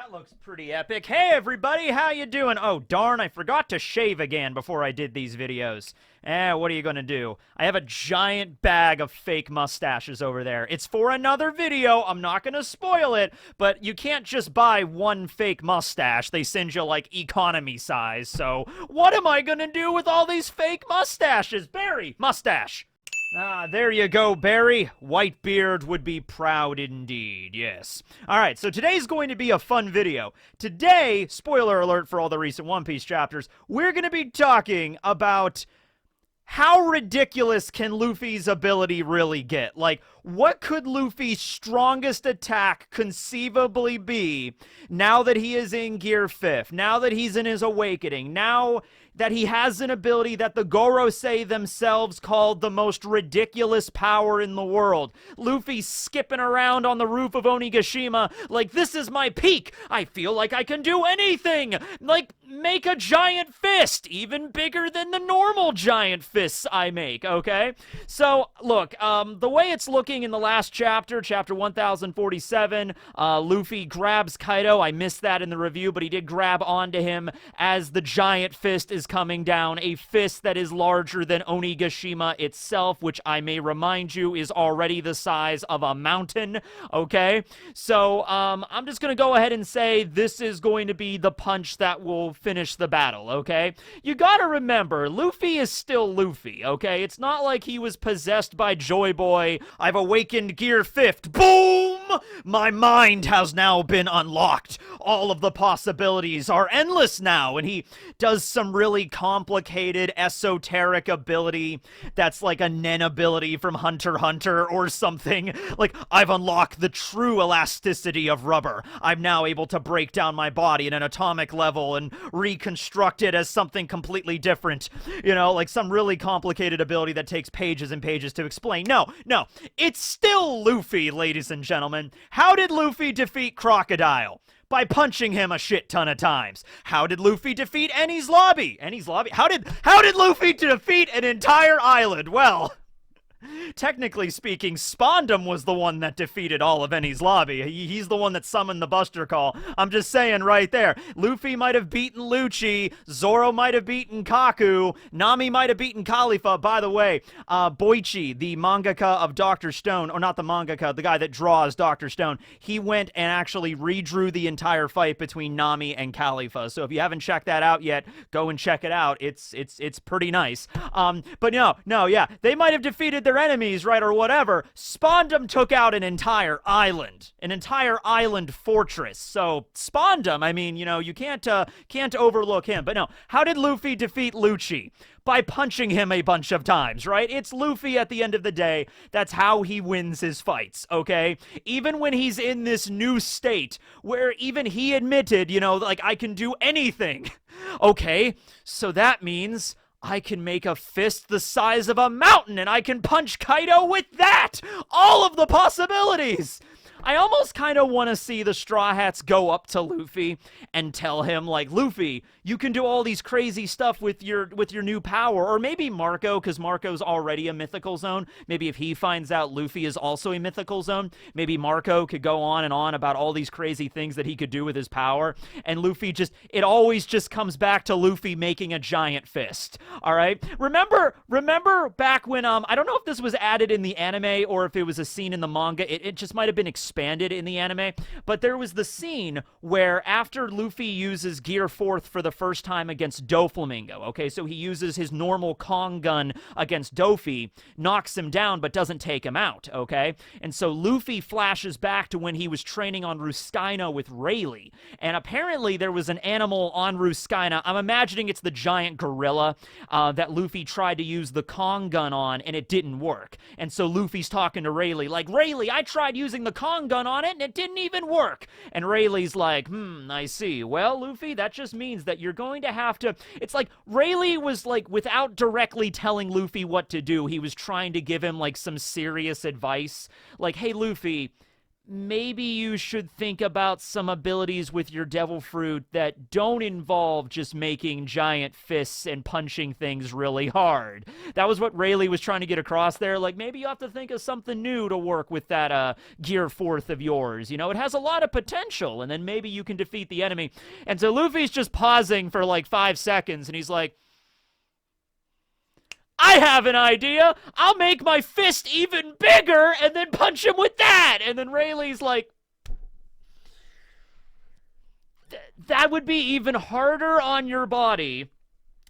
That looks pretty epic. Hey everybody, how you doing? Oh darn, I forgot to shave again before I did these videos. What are you gonna do? I have a giant bag of fake mustaches over there. It's for another video, I'm not gonna spoil it, but you can't just buy one fake mustache. They send you like economy size, so what am I gonna do with all these fake mustaches? Barry, mustache! Ah, there you go, Barry. Whitebeard would be proud indeed, yes. Alright, so today's going to be a fun video. Today, spoiler alert for all the recent One Piece chapters, we're going to be talking about how ridiculous can Luffy's ability really get? Like, what could Luffy's strongest attack conceivably be now that he is in Gear 5th, now that he's in his awakening, now that he has an ability that the Gorosei themselves called the most ridiculous power in the world. Luffy's skipping around on the roof of Onigashima like, this is my peak! I feel like I can do anything! Like, make a giant fist! Even bigger than the normal giant fists I make, okay? So, look, the way it's looking in the last chapter, chapter 1047, Luffy grabs Kaido. I missed that in the review, but he did grab onto him as the giant fist is coming down, a fist that is larger than Onigashima itself, which I may remind you is already the size of a mountain, okay? So, I'm just gonna go ahead and say this is going to be the punch that will finish the battle, okay? You gotta remember, Luffy is still Luffy, okay? It's not like he was possessed by Joy Boy. I've awakened Gear 5th. Boom! My mind has now been unlocked. All of the possibilities are endless now, and he does some really complicated, esoteric ability that's like a Nen ability from Hunter x Hunter or something. Like, I've unlocked the true elasticity of rubber. I'm now able to break down my body at an atomic level and reconstruct it as something completely different. You know, like some really complicated ability that takes pages and pages to explain. No, it's still Luffy, ladies and gentlemen. How did Luffy defeat Crocodile? By punching him a shit ton of times. How did Luffy defeat Enies Lobby? Enies Lobby? How did Luffy defeat an entire island? Well, technically speaking, Spondum was the one that defeated all of Enies Lobby. He's the one that summoned the Buster Call. I'm just saying right there. Luffy might have beaten Lucci. Zoro might have beaten Kaku. Nami might have beaten Khalifa. By the way, Boichi, the mangaka of Dr. Stone, or not the mangaka, the guy that draws Dr. Stone, he went and actually redrew the entire fight between Nami and Khalifa. So if you haven't checked that out yet, go and check it out. It's pretty nice. But no, yeah. They might have defeated their enemies, right, or whatever. Spondum took out an entire island fortress. So Spondum, I mean, you know, you can't overlook him. But no, how did Luffy defeat Lucci? By punching him a bunch of times, right? It's Luffy at the end of the day. That's how he wins his fights, okay? Even when he's in this new state where even he admitted, you know, like, I can do anything. Okay, so that means I can make a fist the size of a mountain and I can punch Kaido with that! All of the possibilities! I almost kind of want to see the Straw Hats go up to Luffy and tell him, like, Luffy, you can do all these crazy stuff with your new power. Or maybe Marco, because Marco's already a mythical zone. Maybe if he finds out Luffy is also a mythical zone, maybe Marco could go on and on about all these crazy things that he could do with his power. And Luffy it always just comes back to Luffy making a giant fist. All right? Remember back when, I don't know if this was added in the anime or if it was a scene in the manga. It just might have been expanded in the anime, but there was the scene where after Luffy uses Gear 4th for the first time against Doflamingo, okay, so he uses his normal Kong gun against Dofi, knocks him down, but doesn't take him out, okay, and so Luffy flashes back to when he was training on Ruskaina with Rayleigh, and apparently there was an animal on Ruskaina, I'm imagining it's the giant gorilla, that Luffy tried to use the Kong gun on, and it didn't work, and so Luffy's talking to Rayleigh, like, Rayleigh, I tried using the Kong gun on it, and it didn't even work. And Rayleigh's like, I see. Well, Luffy, that just means that you're going to have to... It's like, Rayleigh was like, without directly telling Luffy what to do, he was trying to give him like some serious advice. Like, hey, Luffy, maybe you should think about some abilities with your devil fruit that don't involve just making giant fists and punching things really hard. That was what Rayleigh was trying to get across there. Like, maybe you have to think of something new to work with that gear fourth of yours. You know, it has a lot of potential, and then maybe you can defeat the enemy. And so Luffy's just pausing for like 5 seconds, and he's like, I have an idea. I'll make my fist even bigger and then punch him with that. And then Rayleigh's like, that would be even harder on your body.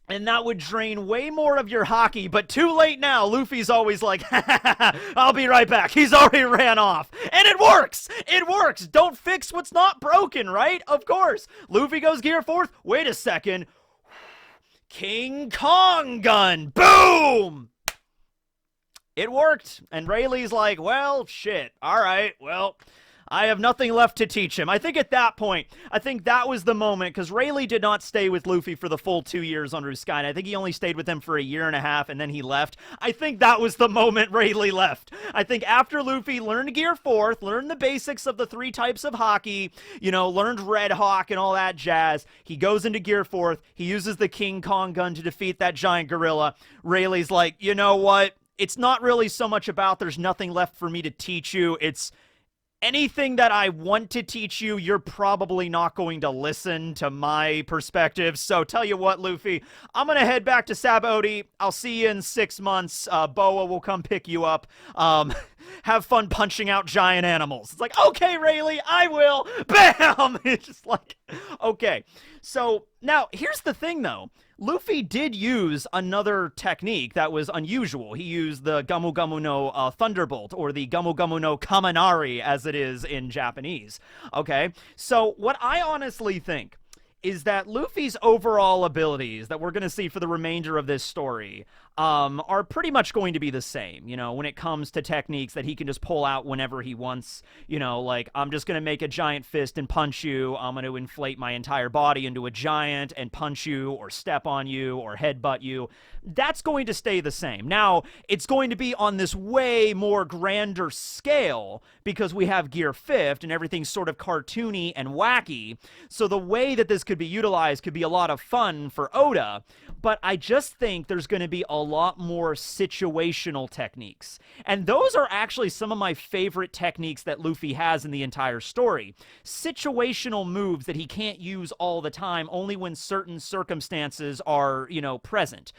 And that would drain way more of your hockey, but too late now. Luffy's always like, I'll be right back. He's already ran off. And it works. It works. Don't fix what's not broken, right? Of course. Luffy goes gear fourth. Wait a second. King Kong gun. Boom! It worked. And Rayleigh's like, well, shit. All right, well, I have nothing left to teach him. I think at that point, I think that was the moment, because Rayleigh did not stay with Luffy for the full 2 years under his sky. I think he only stayed with him for 1.5 years, and then he left. I think that was the moment Rayleigh left. I think after Luffy learned Gear 4th, learned the basics of the 3 types of hockey, you know, learned Red Hawk and all that jazz, he goes into Gear 4th, he uses the King Kong gun to defeat that giant gorilla. Rayleigh's like, you know what? It's not really so much about there's nothing left for me to teach you. It's anything that I want to teach you, you're probably not going to listen to my perspective. So tell you what, Luffy, I'm going to head back to Sabaody. I'll see you in 6 months. Boa will come pick you up. Have fun punching out giant animals. It's like, okay, Rayleigh, I will. Bam! It's just like, okay. So now here's the thing, though. Luffy did use another technique that was unusual. He used the Gamu Gamu no Thunderbolt, or the Gamu Gamu no Kaminari, as it is in Japanese. Okay? So what I honestly think is that Luffy's overall abilities that we're going to see for the remainder of this story are pretty much going to be the same, you know, when it comes to techniques that he can just pull out whenever he wants. You know, like, I'm just going to make a giant fist and punch you. I'm going to inflate my entire body into a giant and punch you or step on you or headbutt you. That's going to stay the same. Now, it's going to be on this way more grander scale because we have Gear 5th and everything's sort of cartoony and wacky. So the way that this could be utilized could be a lot of fun for Oda. But I just think there's going to be a lot more situational techniques. And those are actually some of my favorite techniques that Luffy has in the entire story. Situational moves that he can't use all the time, only when certain circumstances are, you know, present.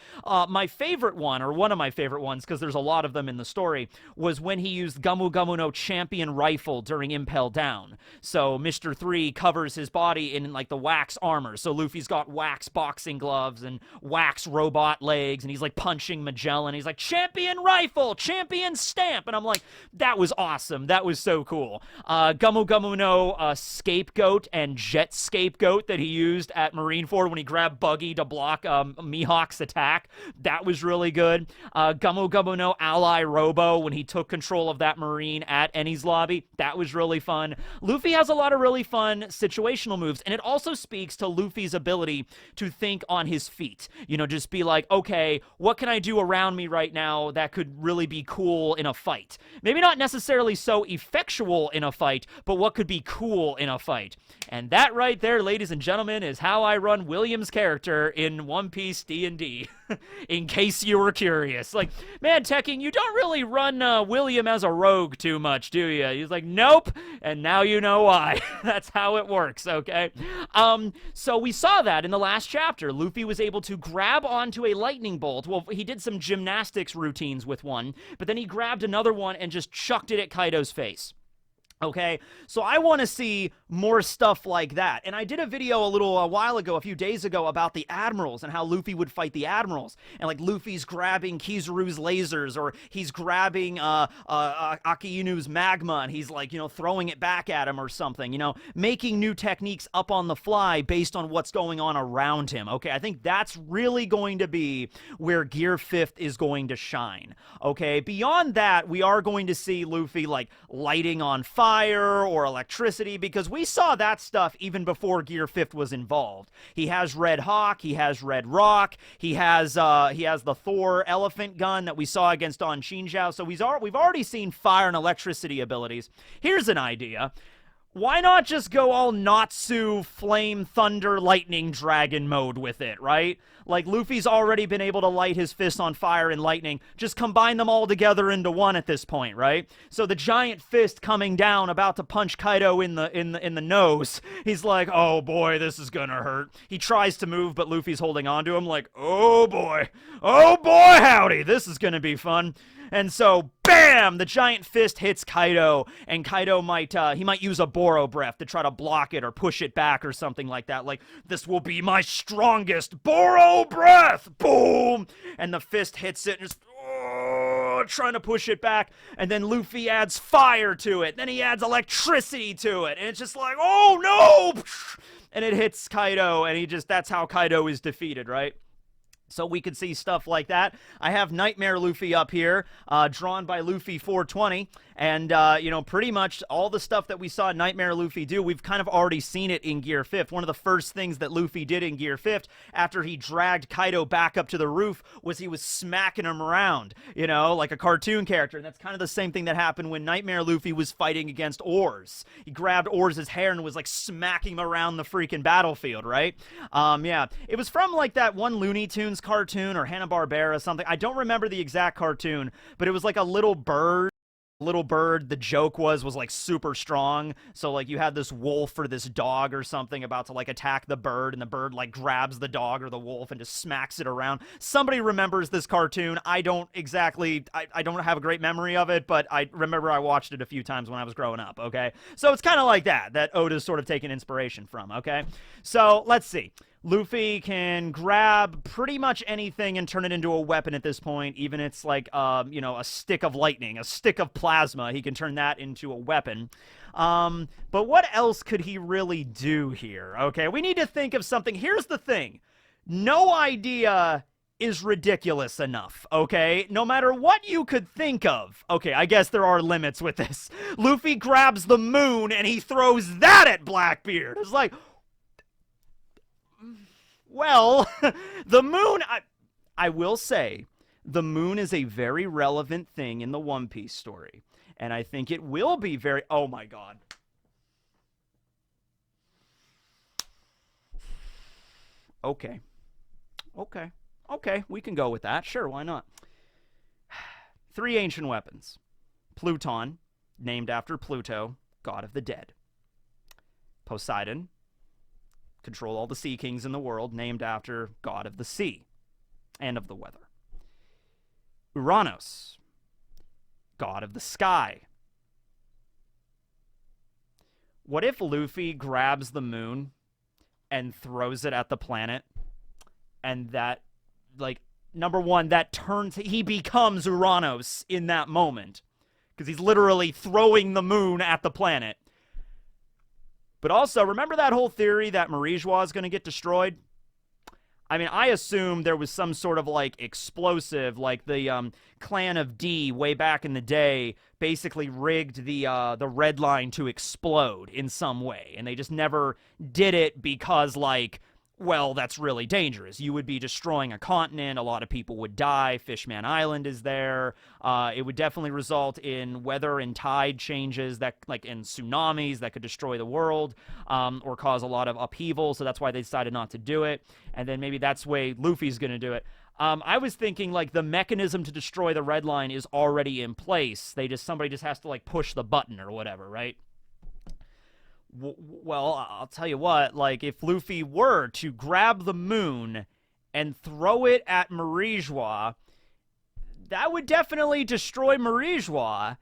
My favorite one, or one of my favorite ones, because there's a lot of them in the story, was when he used Gamu Gamu no Champion Rifle during Impel Down. So Mr. 3 covers his body in, like, the wax armor. So Luffy's got wax boxing gloves and wax robot legs, and he's like punching Magellan. He's like, champion rifle, champion stamp. And I'm like, that was awesome. That was so cool. Gamu Gamu no scapegoat and jet scapegoat that he used at Marineford when he grabbed Buggy to block Mihawk's attack. That was really good. Gamu Gamu no ally Robo when he took control of that Marine at Enies Lobby. That was really fun. Luffy has a lot of really fun situational moves, and it also speaks to Luffy's ability to think on his feet. You know, just be like, okay, what can I do around me right now that could really be cool in a fight? Maybe not necessarily so effectual in a fight, but what could be cool in a fight? And that right there, ladies and gentlemen, is how I run William's character in One Piece D&D. In case you were curious. Like, man, Tekking, you don't really run William as a rogue too much, do you? He's like, nope, and now you know why. That's how it works, okay? So we saw that in the last chapter. Luffy was able to grab onto a lightning bolt. Well, he did some gymnastics routines with one, but then he grabbed another one and just chucked it at Kaido's face. Okay, so I want to see more stuff like that. And I did a video a while ago, a few days ago, about the admirals and how Luffy would fight the admirals. And like Luffy's grabbing Kizaru's lasers, or he's grabbing Akiinu's magma, and he's like, you know, throwing it back at him or something, you know, making new techniques up on the fly based on what's going on around him. Okay, I think that's really going to be where Gear 5th is going to shine. Okay, beyond that, we are going to see Luffy like lighting on fire. fire or electricity, because we saw that stuff even before Gear 5 was involved. He has Red Hawk, he has Red Rock, he has the Thor elephant gun that we saw against Don Shinjao, so we've already seen fire and electricity abilities. Here's an idea. Why not just go all Natsu, Flame, Thunder, Lightning, Dragon mode with it, right? Like, Luffy's already been able to light his fists on fire and lightning. Just combine them all together into one at this point, right? So the giant fist coming down, about to punch Kaido in the nose. He's like, oh boy, this is gonna hurt. He tries to move, but Luffy's holding on to him like, oh boy, howdy, this is gonna be fun. And so, bam! The giant fist hits Kaido, and Kaido might use a Boro breath to try to block it or push it back or something like that. Like, this will be my strongest Boro breath! Boom! And the fist hits it and just trying to push it back, and then Luffy adds fire to it, then he adds electricity to it, and it's just like, oh no! And it hits Kaido, and that's how Kaido is defeated, right? So we could see stuff like that. I have Nightmare Luffy up here, drawn by Luffy 420, and, pretty much all the stuff that we saw Nightmare Luffy do, we've kind of already seen it in Gear 5. One of the first things that Luffy did in Gear 5, after he dragged Kaido back up to the roof, was he was smacking him around, like a cartoon character, and that's kind of the same thing that happened when Nightmare Luffy was fighting against Oars. He grabbed Oars' hair and was, like, smacking him around the freaking battlefield, right? Yeah. It was from, like, that one Looney Tunes cartoon or Hanna-Barbera something. I don't remember the exact cartoon, but it was like a little bird. The joke was like super strong, so like you had this wolf or this dog or something about to like attack the bird, and the bird like grabs the dog or the wolf and just smacks it around. Somebody remembers this cartoon. I don't exactly, I don't have a great memory of it, but I remember I watched it a few times when I was growing up, okay? So it's kind of like that Oda's sort of taken inspiration from, okay? So let's see. Luffy can grab pretty much anything and turn it into a weapon at this point, even it's like, a stick of lightning, a stick of plasma. He can turn that into a weapon. But what else could he really do here? Okay, we need to think of something. Here's the thing. No idea is ridiculous enough, okay? No matter what you could think of. Okay, I guess there are limits with this. Luffy grabs the moon and he throws that at Blackbeard. It's like, well, the moon, I will say, the moon is a very relevant thing in the One Piece story. And I think it will be very, oh my god. Okay, we can go with that. Sure, why not? 3 ancient weapons. Pluton, named after Pluto, god of the dead. Poseidon, control all the sea kings in the world, named after god of the sea and of the weather. Uranus, god of the sky. What if Luffy grabs the moon and throws it at the planet, and that, like, number one, he becomes Uranus in that moment, because he's literally throwing the moon at the planet. But also, remember that whole theory that Marijois is going to get destroyed? I mean, I assume there was some sort of, like, explosive, like the Clan of D way back in the day basically rigged the Red Line to explode in some way. And they just never did it because, like, well, that's really dangerous. You would be destroying a continent. A lot of people would die. Fishman Island is there. It would definitely result in weather and tide changes that, like, in tsunamis that could destroy the world, or cause a lot of upheaval. So that's why they decided not to do it. And then maybe that's the way Luffy's going to do it. I was thinking, like, the mechanism to destroy the Red Line is already in place. Somebody just has to, like, push the button or whatever, right? Well, I'll tell you what, like, if Luffy were to grab the moon and throw it at Marijois, that would definitely destroy Marijois,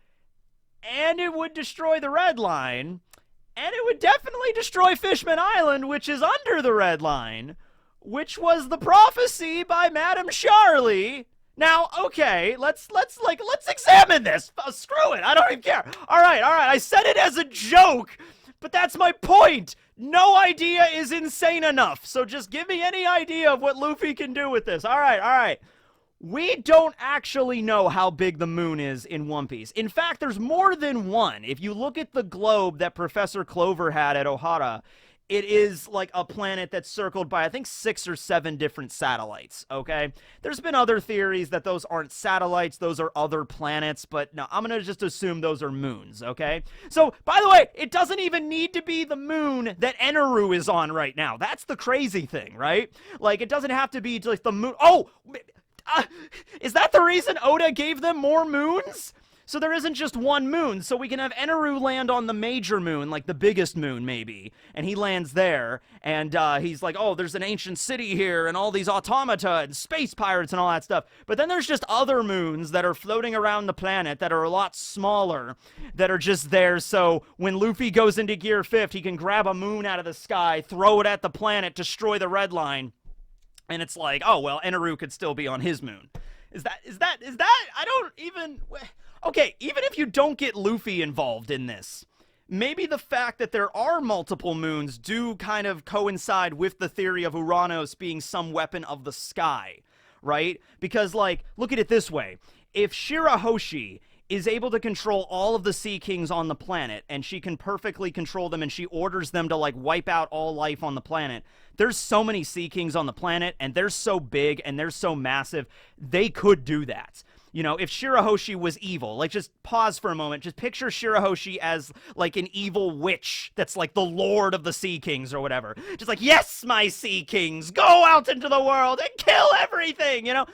and it would destroy the Red Line, and it would definitely destroy Fishman Island, which is under the Red Line, which was the prophecy by Madame Charlie. Now, okay, let's examine this. Screw it, I don't even care. All right, I said it as a joke. But that's my point! No idea is insane enough, so just give me any idea of what Luffy can do with this. Alright. We don't actually know how big the moon is in One Piece. In fact, there's more than one. If you look at the globe that Professor Clover had at Ohara, it is like a planet that's circled by, I think, 6 or 7 different satellites, okay? There's been other theories that those aren't satellites, those are other planets, but no, I'm gonna just assume those are moons, okay? So, by the way, it doesn't even need to be the moon that Eneru is on right now. That's the crazy thing, right? Like, it doesn't have to be like the moon. Oh! Is that the reason Oda gave them more moons? So there isn't just one moon, so we can have Eneru land on the major moon, like the biggest moon, maybe, and he lands there, and he's like, oh, there's an ancient city here, and all these automata, and space pirates, and all that stuff. But then there's just other moons that are floating around the planet that are a lot smaller, that are just there, so when Luffy goes into Gear 5, he can grab a moon out of the sky, throw it at the planet, destroy the red line, and it's like, oh, well, Eneru could still be on his moon. Is that, I don't even... Okay, even if you don't get Luffy involved in this, maybe the fact that there are multiple moons do kind of coincide with the theory of Uranus being some weapon of the sky, right? Because, like, look at it this way. If Shirahoshi is able to control all of the Sea Kings on the planet, and she can perfectly control them, and she orders them to, like, wipe out all life on the planet, there's so many Sea Kings on the planet, and they're so big, and they're so massive, they could do that. You know, if Shirahoshi was evil, like, just pause for a moment. Just picture Shirahoshi as, like, an evil witch that's, like, the lord of the Sea Kings or whatever. Just like, yes, my Sea Kings, go out into the world and kill everything, you know?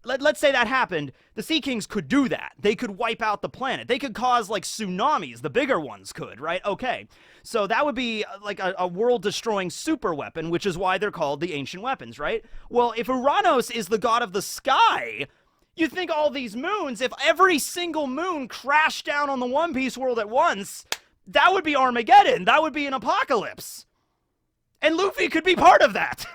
Let's say that happened. The Sea Kings could do that. They could wipe out the planet. They could cause, like, tsunamis. The bigger ones could, right? Okay. So that would be, like, a world-destroying super weapon, which is why they're called the Ancient Weapons, right? Well, if Uranus is the god of the sky... You think all these moons, if every single moon crashed down on the One Piece world at once, that would be Armageddon. That would be an apocalypse. And Luffy could be part of that.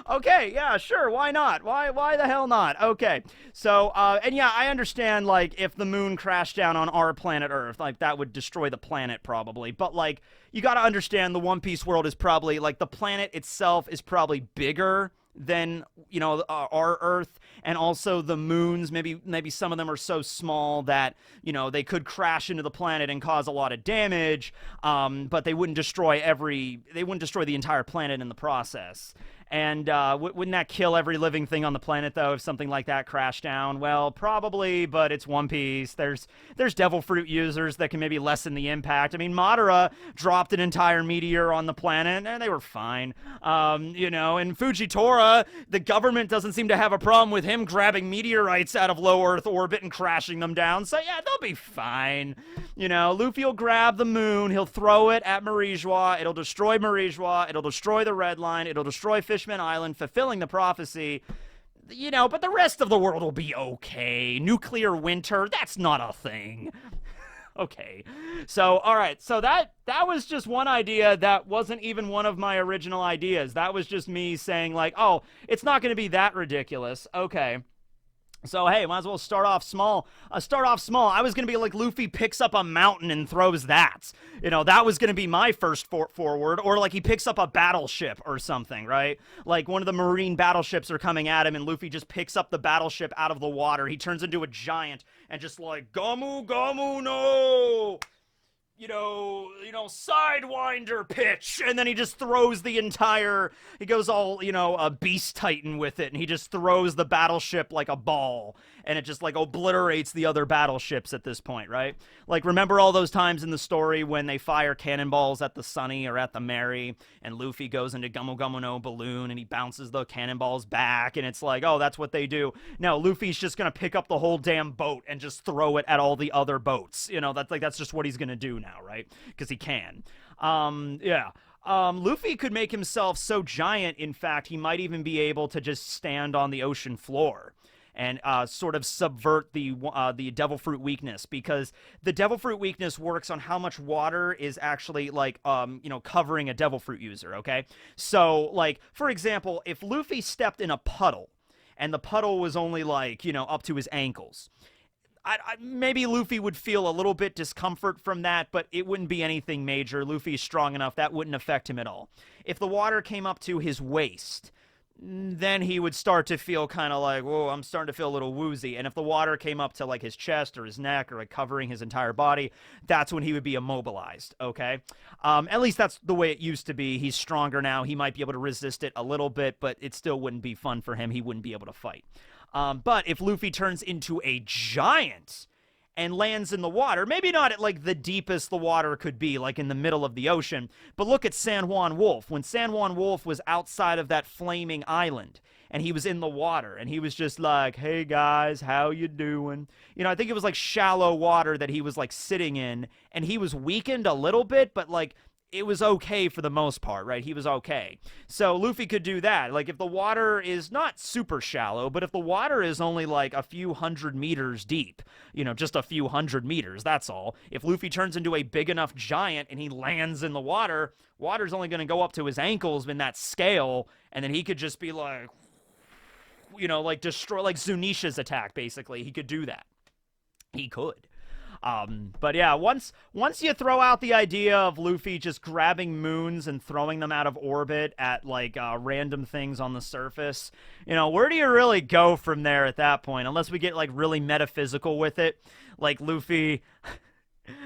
Okay, yeah, sure, why not? Why the hell not? Okay, so, and yeah, I understand, like, if the moon crashed down on our planet Earth, like, that would destroy the planet, probably. But, like, you gotta understand the One Piece world is probably, like, the planet itself is probably bigger than, you know, our Earth, and also the moons, maybe some of them are so small that, you know, they could crash into the planet and cause a lot of damage, but they wouldn't destroy the entire planet in the process. And wouldn't that kill every living thing on the planet, though, if something like that crashed down? Well, probably, but it's One Piece. There's Devil Fruit users that can maybe lessen the impact. I mean, Madara dropped an entire meteor on the planet, and they were fine. You know, and Fujitora, the government doesn't seem to have a problem with him grabbing meteorites out of low Earth orbit and crashing them down. So, yeah, they'll be fine. You know, Luffy will grab the moon, he'll throw it at Marijois, it'll destroy Marijois, it'll destroy the Red Line, it'll destroy Fishman Island, fulfilling the prophecy, you know, but the rest of the world will be okay. Nuclear winter, that's not a thing. Okay, so, alright, so that was just one idea that wasn't even one of my original ideas. That was just me saying, like, oh, it's not going to be that ridiculous. Okay. So, hey, might as well start off small. I was going to be like, Luffy picks up a mountain and throws that. You know, that was going to be my first forward. Or, like, he picks up a battleship or something, right? Like, one of the marine battleships are coming at him, and Luffy just picks up the battleship out of the water. He turns into a giant and just, like, Gomu, Gomu, no! You know, Sidewinder pitch, and then he just throws the entire, he goes all, you know, a Beast Titan with it, and he just throws the battleship like a ball, and it just, like, obliterates the other battleships at this point, right? Like, remember all those times in the story when they fire cannonballs at the Sunny or at the Mary, and Luffy goes into Gumu Gumu no Balloon, and he bounces the cannonballs back, and it's like, oh, that's what they do. No, Luffy's just gonna pick up the whole damn boat and just throw it at all the other boats. You know, that's just what he's gonna do now, right? Because he can. Yeah. Luffy could make himself so giant, in fact, he might even be able to just stand on the ocean floor and sort of subvert the Devil Fruit weakness, because the Devil Fruit weakness works on how much water is actually, like, you know, covering a Devil Fruit user, okay? So, like, for example, if Luffy stepped in a puddle, and the puddle was only, like, you know, up to his ankles, maybe Luffy would feel a little bit discomfort from that, but it wouldn't be anything major. Luffy's strong enough, that wouldn't affect him at all. If the water came up to his waist, then he would start to feel kind of like, whoa, I'm starting to feel a little woozy. And if the water came up to like his chest or his neck or like covering his entire body, that's when he would be immobilized, okay? At least that's the way it used to be. He's stronger now. He might be able to resist it a little bit, but it still wouldn't be fun for him. He wouldn't be able to fight. But if Luffy turns into a giant and lands in the water, maybe not at like the deepest the water could be, like in the middle of the ocean, but look at San Juan Wolf. When San Juan Wolf was outside of that flaming island and he was in the water and he was just like, hey guys, how you doing? You know, I think it was like shallow water that he was like sitting in, and he was weakened a little bit, but like it was okay for the most part, right? He was okay. So Luffy could do that. Like, if the water is not super shallow, but if the water is only like a few hundred meters deep, you know, just a few hundred meters, that's all. If Luffy turns into a big enough giant and he lands in the water, water's only going to go up to his ankles in that scale, and then he could just be like, you know, like destroy, like Zunisha's attack, basically. He could do that. He could. But yeah, once you throw out the idea of Luffy just grabbing moons and throwing them out of orbit at, like, random things on the surface, you know, where do you really go from there at that point? Unless we get, like, really metaphysical with it. Like, Luffy,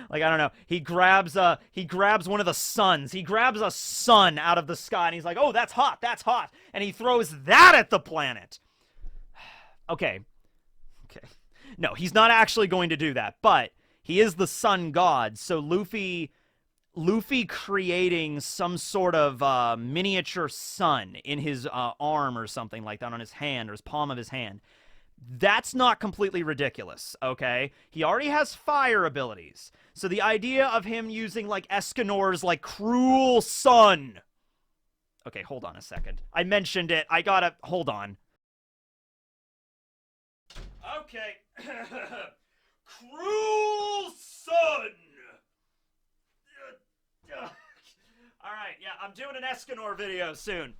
like, I don't know, he grabs one of the suns. He grabs a sun out of the sky, and he's like, oh, that's hot, and he throws that at the planet. Okay. No, he's not actually going to do that, but he is the sun god, so Luffy creating some sort of miniature sun in his arm or something like that, on his hand, or his palm of his hand, that's not completely ridiculous, okay? He already has fire abilities, so the idea of him using, like, Escanor's, like, cruel sun... Okay, hold on a second. I mentioned it. I gotta... Hold on. Okay. Cruel sun! Alright, yeah, I'm doing an Escanor video soon.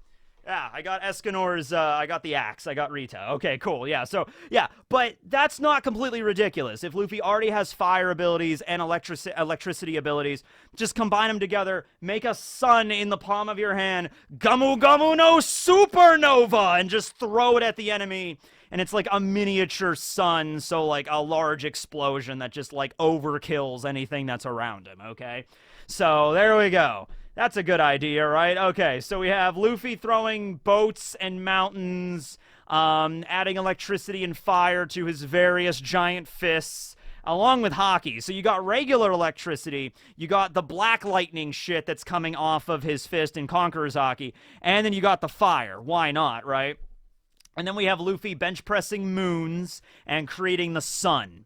Yeah, I got Escanor's, I got the axe, I got Rita. Okay, cool, yeah, so, yeah, but that's not completely ridiculous. If Luffy already has fire abilities and electricity abilities, just combine them together, make a sun in the palm of your hand, Gamu Gamu no Supernova, and just throw it at the enemy, and it's like a miniature sun, so like a large explosion that just like overkills anything that's around him, okay? So, there we go. That's a good idea, right? Okay, so we have Luffy throwing boats and mountains, adding electricity and fire to his various giant fists, along with hockey. So you got regular electricity, you got the black lightning shit that's coming off of his fist in Conqueror's Haki, and then you got the fire. Why not, right? And then we have Luffy bench pressing moons and creating the sun.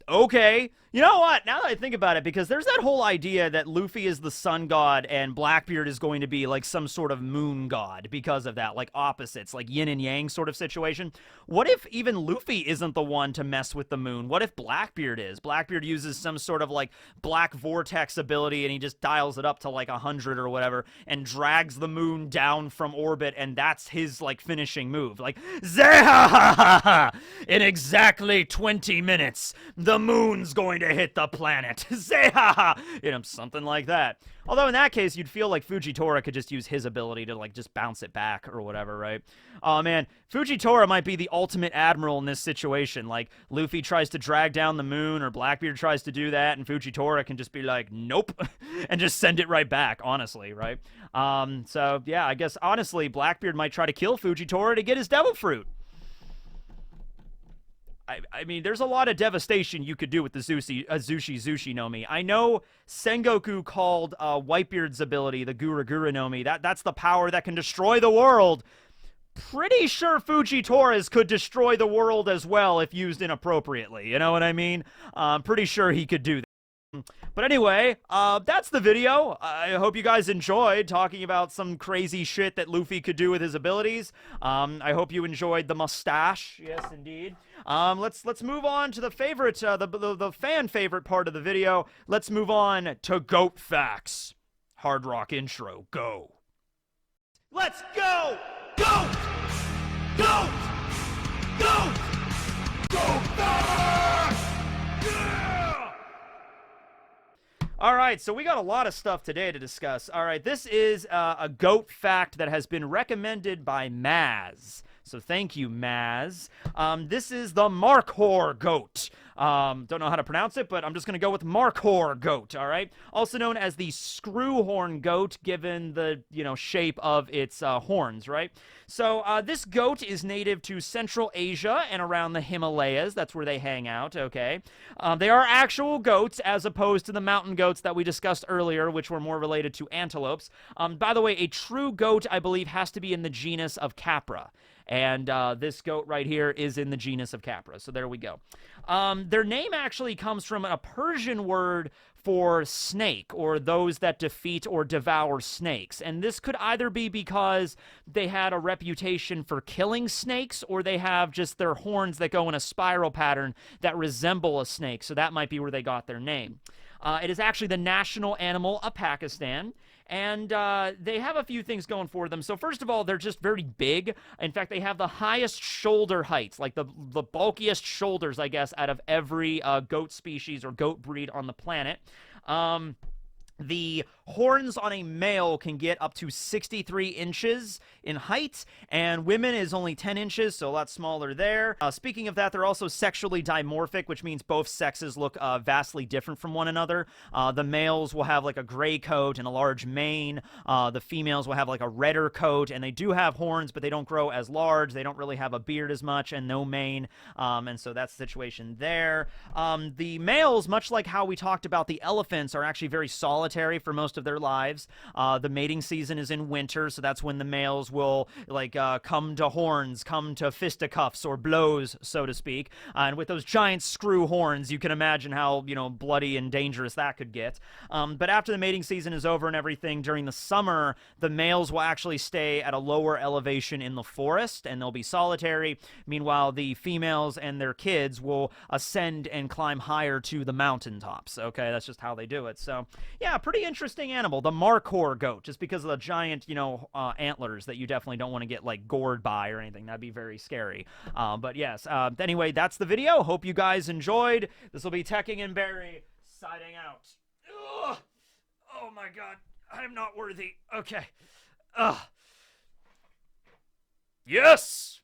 Okay, you know what? Now that I think about it, because there's that whole idea that Luffy is the sun god and Blackbeard is going to be like some sort of moon god because of that, like opposites, like yin and yang sort of situation. What if even Luffy isn't the one to mess with the moon? What if Blackbeard is? Blackbeard uses some sort of like black vortex ability and he just dials it up to like 100 or whatever and drags the moon down from orbit, and that's his like finishing move. Like, Zehahaha! In exactly 20 minutes, the moon's going to hit the planet. Zehaha! You know, something like that. Although in that case, you'd feel like Fujitora could just use his ability to like just bounce it back or whatever, right? Oh man, Fujitora might be the ultimate admiral in this situation. Like, Luffy tries to drag down the moon, or Blackbeard tries to do that, and Fujitora can just be like, nope, and just send it right back, honestly, right? So yeah, I guess honestly, Blackbeard might try to kill Fujitora to get his Devil Fruit. I mean, there's a lot of devastation you could do with the Zushi no Mi. I know Sengoku called Whitebeard's ability the Gura Gura no Mi. That's the power that can destroy the world. Pretty sure Fujitora's could destroy the world as well if used inappropriately. You know what I mean? Pretty sure he could do that. But anyway, that's the video. I hope you guys enjoyed talking about some crazy shit that Luffy could do with his abilities. I hope you enjoyed the mustache. Yes, indeed. Let's move on to the favorite, the fan favorite part of the video. Let's move on to Goat Facts. Hard Rock intro, go. Let's go! Goat! Goat! Goat! Goat Facts! Yeah! All right, so we got a lot of stuff today to discuss. All right, this is a goat fact that has been recommended by Maz. So thank you, Maz. This is the Markhor goat. Don't know how to pronounce it, but I'm just going to go with Markhor goat, all right? Also known as the screwhorn goat, given the, shape of its horns, right? So this goat is native to Central Asia and around the Himalayas. That's where they hang out, okay? They are actual goats as opposed to the mountain goats that we discussed earlier, which were more related to antelopes. By the way, a true goat, I believe, has to be in the genus of Capra. And this goat right here is in the genus of Capra. So there we go. Their name actually comes from a Persian word for snake, or those that defeat or devour snakes. And this could either be because they had a reputation for killing snakes, or they have just their horns that go in a spiral pattern that resemble a snake. So that might be where they got their name. It is actually the national animal of Pakistan. And they have a few things going for them. So first of all, they're just very big. In fact, they have the highest shoulder heights, like the bulkiest shoulders, I guess, out of every goat species or goat breed on the planet. The horns on a male can get up to 63 inches in height, and women is only 10 inches, so a lot smaller there. Speaking of that, they're also sexually dimorphic, which means both sexes look vastly different from one another. The males will have like a gray coat and a large mane. The females will have like a redder coat, and they do have horns, but they don't grow as large. They don't really have a beard as much and no mane, and so that's the situation there. The males, much like how we talked about the elephants, are actually very solitary for most of their lives. The mating season is in winter, so that's when the males will come to horns, come to fisticuffs or blows, so to speak. And with those giant screw horns, you can imagine how bloody and dangerous that could get. But after the mating season is over and everything, during the summer, the males will actually stay at a lower elevation in the forest, and they'll be solitary. Meanwhile, the females and their kids will ascend and climb higher to the mountaintops. Okay, that's just how they do it. So yeah, pretty interesting animal, the Markhor goat, just because of the giant, antlers that you definitely don't want to get, gored by or anything. That'd be very scary. But yes, anyway, that's the video. Hope you guys enjoyed. This will be Tekking and Barry signing out. Ugh. Oh my god, I'm not worthy. Okay. Ugh. Yes!